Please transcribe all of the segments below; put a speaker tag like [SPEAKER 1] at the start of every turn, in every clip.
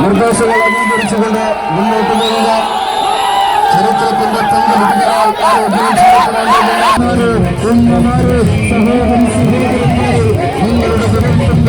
[SPEAKER 1] നിർദ്ദേശങ്ങൾ അംഗീകരിച്ചുകൊണ്ട് മുന്നോട്ട് പോകുക. ചരിത്രത്തിന്റെ തങ്കലിപികളായി ഉമ്മമാര്, സഹോദരി സഹോദരന്മാര്, നിങ്ങളുടെ ജനത്തിന്റെ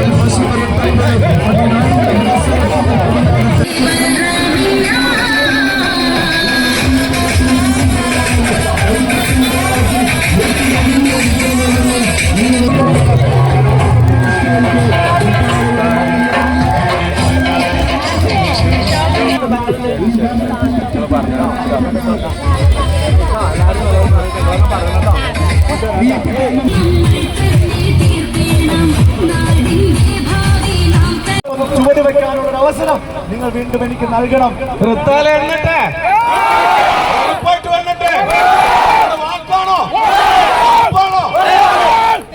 [SPEAKER 1] ചുവട് വെക്കാനുള്ള അവസരം നിങ്ങൾ വീണ്ടും എനിക്ക് നൽകണം.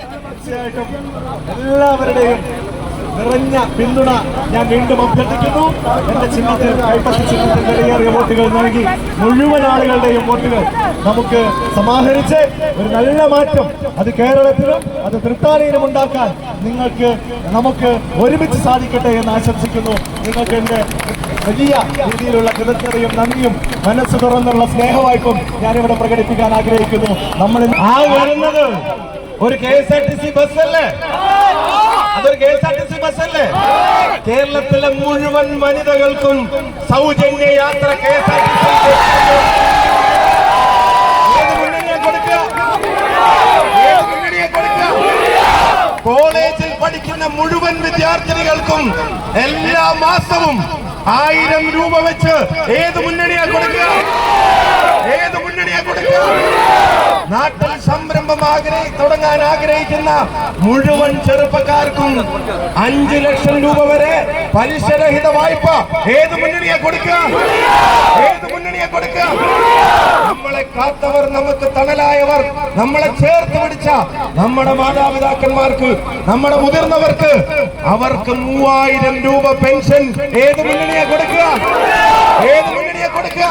[SPEAKER 1] തീർച്ചയായിട്ടും എല്ലാവരുടെയും നിറഞ്ഞ പിന്തുണ ഞാൻ വീണ്ടും അഭ്യർത്ഥിക്കുന്നു. എന്റെ ചിഹ്നത്തിൽ കൈപ്പത്തി ചിഹ്നത്തിൽ വിലയേറിയ വോട്ടുകൾ നൽകി മുഴുവൻ ആളുകളുടെയും വോട്ടുകൾ നമുക്ക് സമാഹരിച്ച് ഒരു നല്ല മാറ്റം അത് കേരളത്തിലും അത് തൃത്താലയിലും ഉണ്ടാക്കാൻ നമുക്ക് ഒരുമിച്ച് സാധിക്കട്ടെ എന്ന് ആശംസിക്കുന്നു. നിങ്ങൾക്ക് എന്റെ വലിയ രീതിയിലുള്ള കൃതജ്ഞതയും നന്ദിയും മനസ്സ് തുറന്നുള്ള സ്നേഹവായ്പും ഞാനിവിടെ പ്രകടിപ്പിക്കാൻ ആഗ്രഹിക്കുന്നു. നമ്മൾ വരുന്നത് ഒരു KSRTC ബസ്സല്ലേ? അതൊരു KSRTC ബസ്സല്ലേ? കേരളത്തിലെ മുഴുവൻ വനിതകൾക്കും സൗജന്യ യാത്ര KSRTC കോളേജിൽ പഠിക്കുന്ന മുഴുവൻ വിദ്യാർത്ഥിനികൾക്കും എല്ലാ മാസവും 1000 രൂപ വെച്ച് ഏത് മുന്നണിയാ കൊടുക്കുക? ഏത് മുന്നണിയാ കൊടുക്കുക? നാട്ടിൽ സംരംഭം തുടങ്ങാൻ ആഗ്രഹിക്കുന്ന മുഴുവൻ ചെറുപ്പക്കാർക്കും 5 ലക്ഷം രൂപ വരെ പലിശരഹിത വായ്പ ഏത് മുന്നണിയാ കൊടുക്കുക? ഏത് മുന്നണിയാ കൊടുക്കുക? നമ്മളെ കാത്തവർ, നമുക്ക് തണലായവർ, നമ്മളെ ചേർത്ത് പിടിച്ച നമ്മുടെ മാതാപിതാക്കന്മാർക്ക്, നമ്മുടെ മുതിർന്നവർക്ക്, അവർക്ക് 3000 രൂപ പെൻഷൻ ഏത് മുന്നണിയാ കൊടുക്കുക? ഏത് മുന്നണിയാ കൊടുക്കുക?